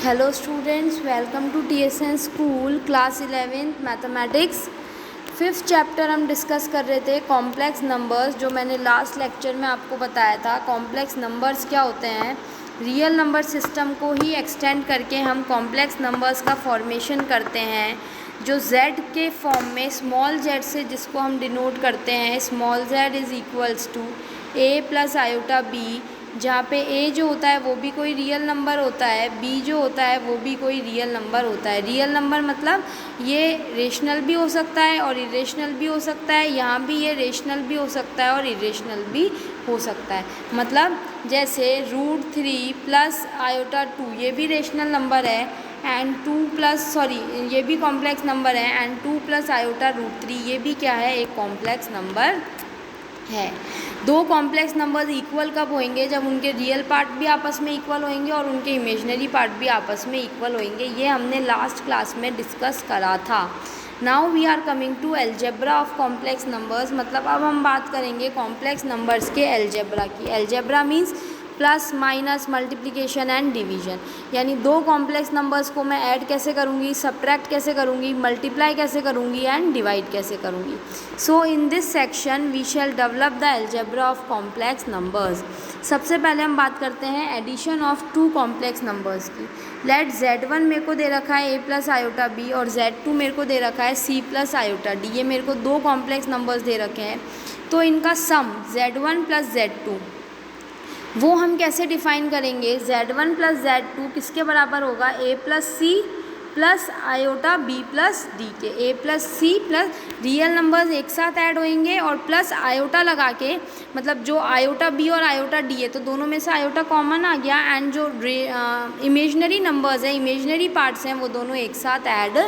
Hello students, welcome to TSN school class 11th mathematics. Fifth chapter हम discuss कर रहे थे कॉम्प्लेक्स नंबर्स। जो मैंने लास्ट लेक्चर में आपको बताया था, कॉम्प्लेक्स नंबर्स क्या होते हैं। रियल नंबर सिस्टम को ही एक्सटेंड करके हम कॉम्प्लेक्स नंबर्स का फॉर्मेशन करते हैं, जो z के फॉर्म में स्मॉल z से जिसको हम डिनोट करते हैं small z is equals to a plus iota b, जहाँ पे a जो होता है वो भी कोई रियल नंबर होता है, b जो होता है वो भी कोई रियल नंबर होता है। रियल नंबर मतलब ये रेशनल भी हो सकता है और इरेशनल भी हो सकता है। यहाँ भी ये रेशनल भी हो सकता है और इरेशनल भी हो सकता है। मतलब जैसे √3 प्लस आयोटा 2 ये भी रेशनल नंबर है, एंड 2 प्लस ये भी कॉम्प्लेक्स नंबर है, एंड 2 प्लस आयोटा √3 ये भी क्या है, एक कॉम्प्लेक्स नंबर है। दो कॉम्प्लेक्स नंबर्स इक्वल कब होंगे, जब उनके रियल पार्ट भी आपस में इक्वल होंगे और उनके इमेजिनरी पार्ट भी आपस में इक्वल होंगे। ये हमने लास्ट क्लास में डिस्कस करा था। Now we are coming to algebra of complex numbers. मतलब अब हम बात करेंगे कॉम्प्लेक्स नंबर्स के एल्जेब्रा की। Algebra means plus minus multiplication and division, यानी दो कॉम्प्लेक्स नंबर्स को मैं ऐड कैसे करूँगी, सब्ट्रैक्ट कैसे करूँगी, मल्टीप्लाई कैसे करूँगी एंड डिवाइड कैसे करूँगी। So in this section we shall develop the algebra of complex numbers. सबसे पहले हम बात करते हैं addition of two complex numbers की। लेट z1 मेरे को दे रखा है a प्लस आयोटा b और z2 मेरे को दे रखा है c प्लस आयोटा d। ये मेरे को दो कॉम्प्लेक्स नंबर्स दे रखे हैं, तो इनका सम z1 प्लस z2 वो हम कैसे डिफ़ाइन करेंगे। z1 प्लस z2 किसके बराबर होगा, a plus C plus iota b plus D के। a plus C plus real numbers एक साथ ऐड होंगे और प्लस आयोटा लगा के, मतलब जो आयोटा b और आयोटा d है तो दोनों में से आयोटा कॉमन आ गया, एंड जो इमेजनरी नंबर्स हैं, इमेजनरी पार्ट्स हैं, वो दोनों एक साथ ऐड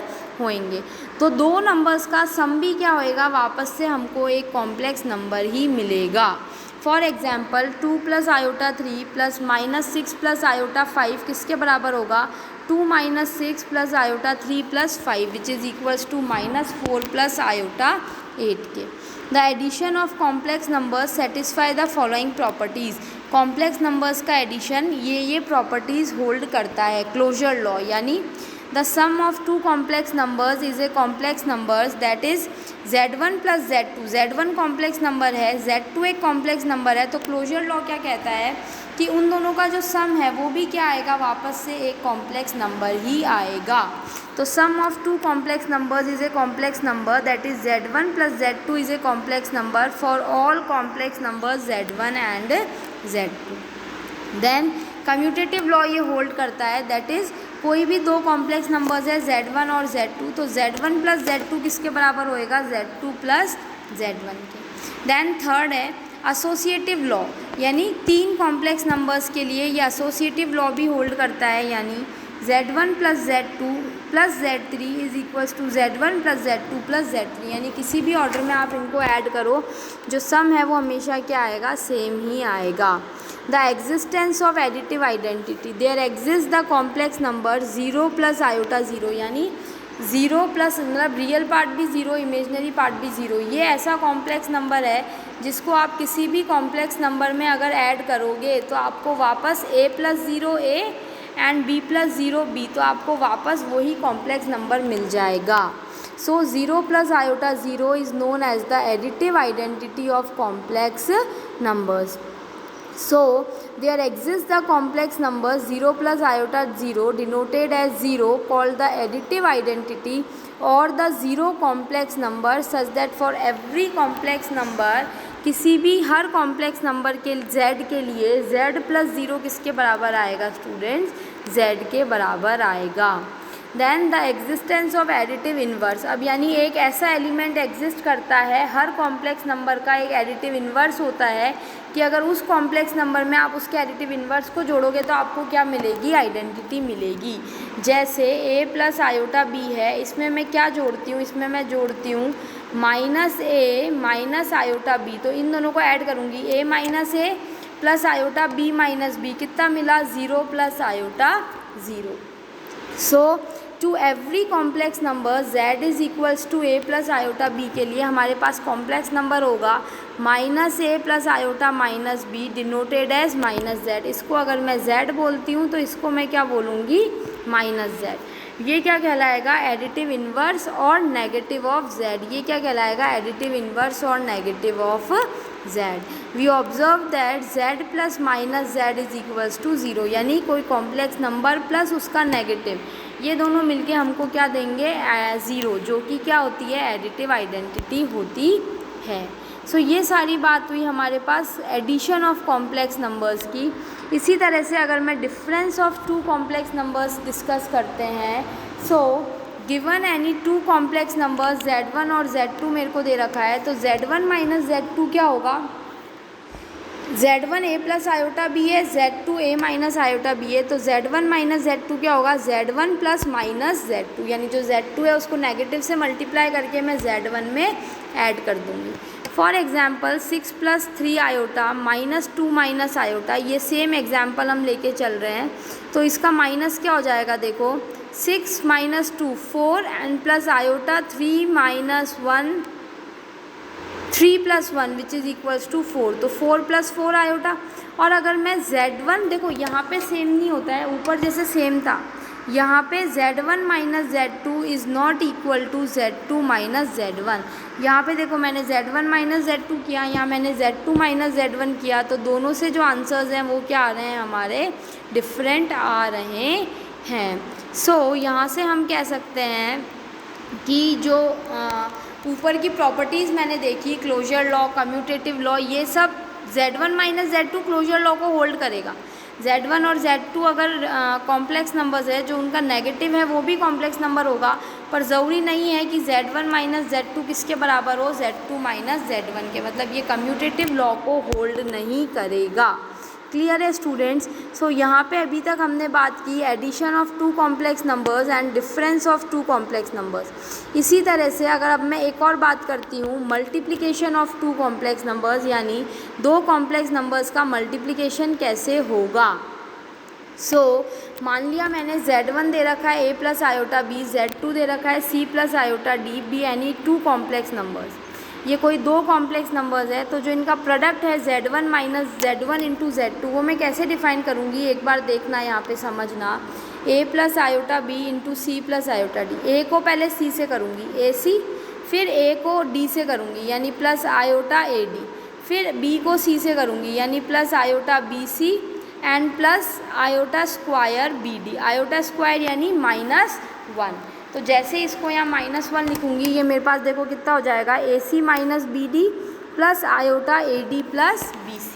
होंगे। तो दो नंबर्स का सम भी क्या होएगा, वापस से हमको एक कॉम्प्लेक्स नंबर ही मिलेगा। For example 2 plus iota 3 plus minus 6 plus iota 5 किसके बराबर होगा, 2 minus 6 plus iota 3 plus 5 which is equals to minus 4 plus iota 8 के। The addition of complex numbers satisfy the following properties. Complex numbers का addition ये properties hold करता है, closure law, यानी the sum of two complex numbers is a complex numbers that is z1 plus z2। z1 complex number है, z2 एक complex number है, तो closure law क्या कहता है कि उन दोनों का जो सम है वो भी क्या आएगा, वापस से एक कॉम्प्लेक्स नंबर ही आएगा। तो sum of two complex numbers is a complex number that is z1 plus z2 is a complex number for all complex numbers z1 and z2। Then commutative law ये होल्ड करता है, that is कोई भी दो complex numbers है z1 और z2, तो z1 plus z2 किसके बराबर होएगा, z2 प्लस z1 के। देन थर्ड है एसोसिएटिव लॉ, यानी तीन कॉम्प्लेक्स नंबर्स के लिए ये एसोसिएटिव लॉ भी होल्ड करता है, यानी z1 plus z2 plus z3 is equals to z1 plus z2 plus z3, यानी किसी भी ऑर्डर में आप इनको ऐड करो, जो सम है वो हमेशा क्या आएगा, सेम ही आएगा। The existence of additive identity, there exist the complex number 0 plus iota 0, यानी 0 प्लस मतलब रियल पार्ट भी 0, इमेजनरी पार्ट भी 0। ये ऐसा कॉम्प्लेक्स नंबर है जिसको आप किसी भी कॉम्प्लेक्स नंबर में अगर ऐड करोगे तो आपको वापस a plus 0 a and b plus 0 b, तो आपको वापस वही कॉम्प्लेक्स नंबर मिल जाएगा। So 0 plus iota 0 is known as the additive identity of complex numbers. So there exists the complex number 0 plus iota 0 denoted as 0 called the additive identity or the zero complex number, such that for every complex number किसी भी हर complex number के z के लिए z plus 0 किसके बराबर आएगा students, z के बराबर आएगा। Then the existence of additive inverse, अब यानी एक ऐसा एलिमेंट एग्जिस्ट करता है, हर कॉम्प्लेक्स नंबर का एक एडिटिव इन्वर्स होता है कि अगर उस कॉम्प्लेक्स नंबर में आप उसके एडिटिव इन्वर्स को जोड़ोगे तो आपको क्या मिलेगी, आइडेंटिटी मिलेगी। जैसे a प्लस आयोटा b है, इसमें मैं क्या जोड़ती हूँ, इसमें मैं जोड़ती हूँ minus a minus iota b, तो इन दोनों को ऐड करूँगी, a minus a plus iota b minus b, कितना मिला, 0 plus iota 0। So to every complex number z is equals to a plus iota b के लिए हमारे पास कॉम्प्लेक्स नंबर होगा minus a plus iota minus b denoted as minus z। इसको अगर मैं z बोलती हूँ तो इसको मैं क्या बोलूँगी, माइनस जेड। ये क्या कहलाएगा? एडिटिव इन्वर्स और नेगेटिव ऑफ जेड। ये क्या कहलाएगा? एडिटिव इन्वर्स और negative of z. We observe that z plus minus z is equals to zero, यानी कोई कॉम्प्लेक्स नंबर प्लस उसका नेगेटिव, ये दोनों मिलके हमको क्या देंगे? ज़ीरो, जो कि क्या होती है? एडिटिव आइडेंटिटी होती है। सो ये सारी बात हुई हमारे पास एडिशन ऑफ कॉम्प्लेक्स नंबर्स की। इसी तरह से अगर मैं difference of two complex numbers discuss करते हैं, so given any two complex numbers z1 और z2 मेरे को दे रखा है, तो z1 माइनस z2 क्या होगा? z1 a plus iota b है, z2 a minus iota b है, तो z1 माइनस z2 क्या होगा? z1 प्लस माइनस z2, यानी जो z2 है उसको नेगेटिव से मल्टीप्लाई करके मैं z1 में ऐड कर दूँगी। For example 6 plus 3 iota minus 2 minus iota, ये सेम एग्जाम्पल हम लेके चल रहे हैं, तो इसका माइनस क्या हो जाएगा? देखो 6 minus 2 4 and plus iota 3 minus 1 3 plus 1 which is equals to 4, तो 4 प्लस 4 आयोटा। और अगर मैं z1, देखो यहाँ पे सेम नहीं होता है, ऊपर जैसे सेम था, यहाँ पे z1 minus z2 is not equal to z2 minus z1। यहाँ पे देखो मैंने z1 माइनस z2 किया, यहाँ मैंने z2 माइनस z1 किया, तो दोनों से जो आंसर्स हैं वो क्या आ रहे हैं? हमारे डिफरेंट आ रहे हैं। सो यहाँ से हम कह सकते हैं कि जो ऊपर की प्रॉपर्टीज़ मैंने देखी, क्लोजर लॉ, कम्यूटेटिव लॉ, ये सब z1 minus z2 closure law को होल्ड करेगा। z1 और z2 अगर कॉम्प्लेक्स नंबर्स है, जो उनका नेगेटिव है वो भी कॉम्प्लेक्स नंबर होगा, पर ज़रूरी नहीं है कि z1 माइनस z2 किसके बराबर हो? z2 माइनस z1 के, मतलब ये कम्यूटेटिव लॉ को होल्ड नहीं करेगा। क्लियर है स्टूडेंट्स? सो यहाँ पे अभी तक हमने बात की addition of two complex numbers and difference of two complex numbers. इसी तरह से अगर अब मैं एक और बात करती हूँ, multiplication of two complex numbers, यानी दो कॉम्प्लेक्स नंबर्स का मल्टीप्लिकेशन कैसे होगा। मान लिया मैंने z1 दे रखा है a plus iota b, z2 दे रखा है c plus iota d, b यानी टू कॉम्प्लेक्स नंबर्स। ये कोई दो कॉम्प्लेक्स नंबर्स है, तो जो इनका प्रोडक्ट है z1 minus z1 into z2, वो मैं कैसे डिफाइन करूँगी? एक बार देखना, यहाँ पे समझना। a plus iota b into c plus iota d, a को पहले c से करूँगी ac, फिर a को d से करूँगी यानी प्लस आयोटा ad, फिर b को c से करूँगी यानी plus iota bc and plus iota square bd, iota square यानी -1। तो जैसे इसको यहाँ -1 लिखूँगी, ये मेरे पास देखो कितना हो जाएगा? AC minus BD plus iota AD plus BC।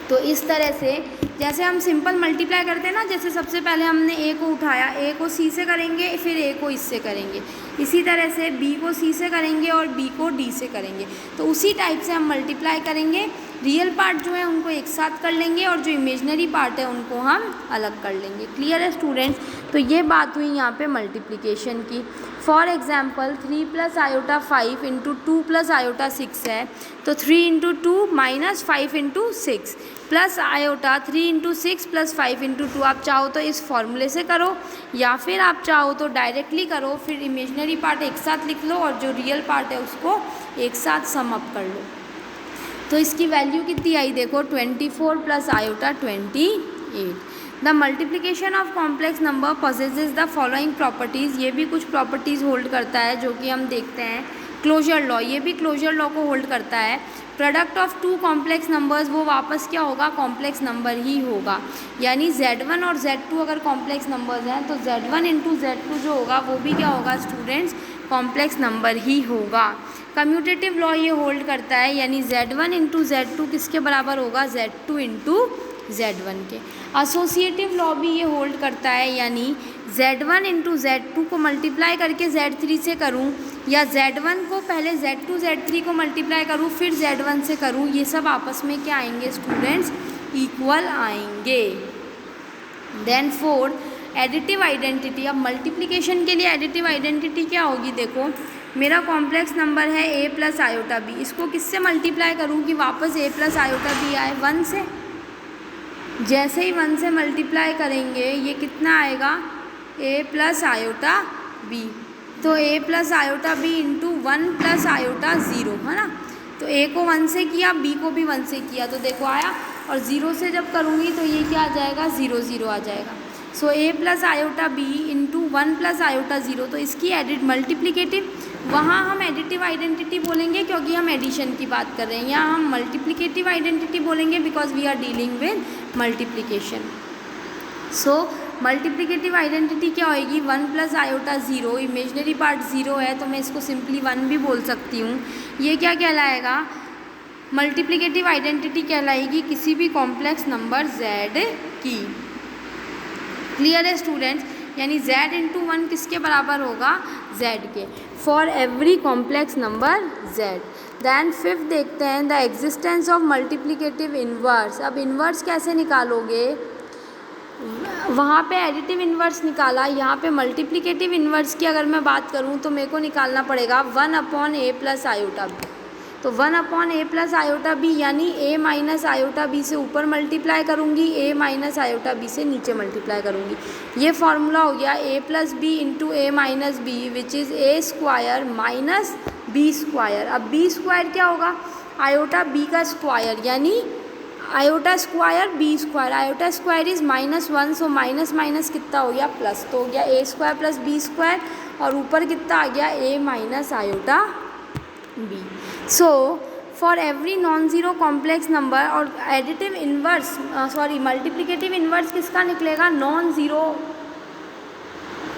तो इस तरह से जैसे हम सिंपल मल्टीप्लाई करते हैं ना, जैसे सबसे पहले हमने A को उठाया, A को C से करेंगे, फिर A को इससे करेंगे, इसी तरह से B को C से करेंगे और B को D से करेंगे, तो उसी टाइप से हम मल्टीप्लाई करेंगे। रियल पार्ट जो है उनको एक साथ कर लेंगे और जो इमेजनरी पार्ट है उनको हम अलग कर लेंगे। क्लियर है स्टूडेंट्स? तो ये बात हुई यहाँ पे मल्टीप्लिकेशन की। For example 3 plus iota 5 into 2 plus iota 6 है, तो 3 into 2 minus 5 into 6 plus iota 3 into 6 plus 5 into 2। आप चाहो तो इस फॉर्मूले से करो या फिर आप चाहो तो डायरेक्टली करो, फिर इमेजनरी पार्ट एक साथ लिख लो और जो रियल पार्ट है उसको एक साथ सम अप कर लो। तो इसकी वैल्यू कितनी आई? देखो 24 plus iota 28। The multiplication of complex number possesses the following properties, ये भी कुछ प्रॉपर्टीज़ होल्ड करता है जो कि हम देखते हैं। क्लोजर लॉ, ये भी क्लोजर लॉ को होल्ड करता है। Product of two complex numbers, वो वापस क्या होगा? कॉम्प्लेक्स नंबर ही होगा, यानी z1 और z2 अगर कॉम्प्लेक्स नंबर्स हैं तो z1 इंटू z2 जो होगा वो भी क्या होगा स्टूडेंट्स? कॉम्प्लेक्स नंबर ही होगा। कम्यूटेटिव लॉ ये होल्ड करता है, यानी z1 इंटू z2 किसके बराबर होगा? z2 इंटू z1 के। एसोसिएटिव लॉ भी ये होल्ड करता है, यानी z1 इंटू z2 को मल्टीप्लाई करके z3 से करूं या z1 को पहले z2 z3 को मल्टीप्लाई करूं फिर z1 से करूं, ये सब आपस में क्या आएंगे स्टूडेंट्स? इक्वल आएंगे। Then 4 additive identity. अब मल्टीप्लिकेशन के लिए एडिटिव आइडेंटिटी क्या होगी? देखो मेरा कॉम्प्लेक्स नंबर है a प्लस आयोटा b, इसको किससे मल्टीप्लाई करूं कि वापस a प्लस आयोटा b आए? 1 से। जैसे ही 1 से मल्टीप्लाई करेंगे ये कितना आएगा? a प्लस आयोटा b, तो a plus iota b into 1 plus iota 0, है ना। तो a को 1 से किया, b को भी 1 से किया, तो देखो आया। और 0 से जब करूँगी तो ये क्या आ जाएगा? 0 0 आ जाएगा। सो a plus iota b into 1 plus iota 0, तो इसकी एडिट मल्टीप्लिकेटिव, वहाँ हम एडिटिव आइडेंटिटी बोलेंगे क्योंकि हम एडिशन की बात कर रहे हैं, यहाँ हम मल्टीप्लिकेटिव आइडेंटिटी बोलेंगे because we are dealing with multiplication. So multiplicative identity क्या होएगी, 1 प्लस आयोटा 0, इमेजनरी पार्ट 0 है तो मैं इसको सिंपली 1 भी बोल सकती हूँ। ये क्या कहलाएगा, मल्टीप्लिकेटिव आइडेंटिटी कहलाएगी किसी भी कॉम्प्लेक्स नंबर z की। क्लियर है स्टूडेंट्स, यानी z इंटू 1 किसके बराबर होगा, z के, for every complex number z। Then fifth देखते हैं the existence of multiplicative inverse. अब इन्वर्स कैसे निकालोगे, वहाँ पे एडिटिव इन्वर्स निकाला, यहाँ पे मल्टीप्लिकेटिव इन्वर्स की अगर मैं बात करूँ तो मेरे को निकालना पड़ेगा 1 upon a plus iota b। तो 1 upon a plus iota b यानी a माइनस आयोटा b से ऊपर मल्टीप्लाई करूँगी, a माइनस आयोटा b से नीचे मल्टीप्लाई करूँगी। ये फार्मूला हो गया a plus b into a minus b which is a square minus b square. अब b स्क्वायर क्या होगा, आयोटा b का स्क्वायर यानी iota square b square, iota square is -1, so minus minus कितना हो गया प्लस, तो हो गया a square plus b square और ऊपर कितना आ गया a minus iota b। So for every non zero complex number, और एडिटिव इन्वर्स मल्टीप्लिकेटिव इन्वर्स किसका निकलेगा, नॉन ज़ीरो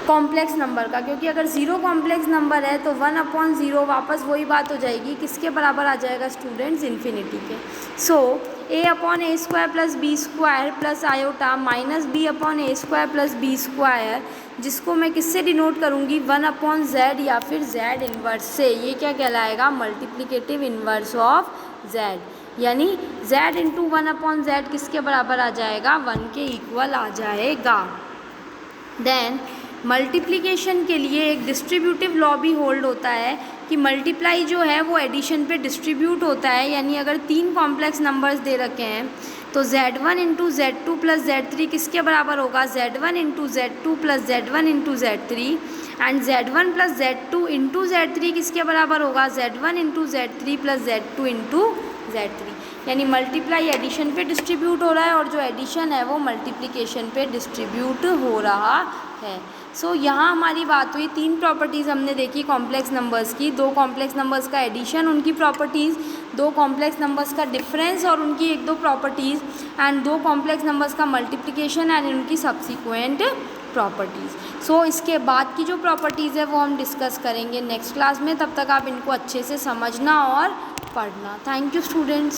कॉम्प्लेक्स नंबर का, क्योंकि अगर ज़ीरो कॉम्प्लेक्स नंबर है तो 1 अपॉन ज़ीरो वापस वही बात हो जाएगी, किसके बराबर आ जाएगा स्टूडेंट्स, इन्फिनिटी के। So a upon a square plus b square plus iota minus b upon a square plus b square, जिसको मैं किससे डिनोट करूँगी, 1 अपॉन z या फिर z इन्वर्स से। ये क्या कहलाएगा, मल्टीप्लिकेटिव इन्वर्स ऑफ z, यानी z इंटू 1 अपॉन z किसके बराबर आ जाएगा, 1 के इक्वल आ जाएगा। देन मल्टीप्लिकेशन के लिए एक डिस्ट्रीब्यूटिव लॉ भी होल्ड होता है कि मल्टीप्लाई जो है वो एडिशन पे डिस्ट्रीब्यूट होता है, यानी अगर 3 कॉम्प्लेक्स नंबर्स दे रखे हैं तो z1 into z2 plus z3 किसके बराबर होगा, z1 into z2 plus z1 into z3, and z1 plus z2 into z3 किसके बराबर होगा, z1 into z3 plus z2 into z3, यानी मल्टीप्लाई एडिशन पे डिस्ट्रीब्यूट हो रहा है और जो एडिशन है वो मल्टीप्लिकेशन पे डिस्ट्रीब्यूट हो रहा है। सो यहाँ हमारी बात हुई, 3 प्रॉपर्टीज़ हमने देखी कॉम्प्लेक्स नंबर्स की, 2 कॉम्प्लेक्स नंबर्स का एडिशन उनकी प्रॉपर्टीज़, 2 कॉम्प्लेक्स नंबर्स का डिफरेंस और उनकी 1-2 प्रॉपर्टीज़, एंड 2 कॉम्प्लेक्स नंबर्स का मल्टीप्लिकेशन एंड उनकी सब्सिक्वेंट प्रॉपर्टीज़। सो इसके बाद की जो प्रॉपर्टीज़ है वो हम डिस्कस करेंगे नेक्स्ट क्लास में, तब तक आप इनको अच्छे से समझना और पढ़ना। Thank you students.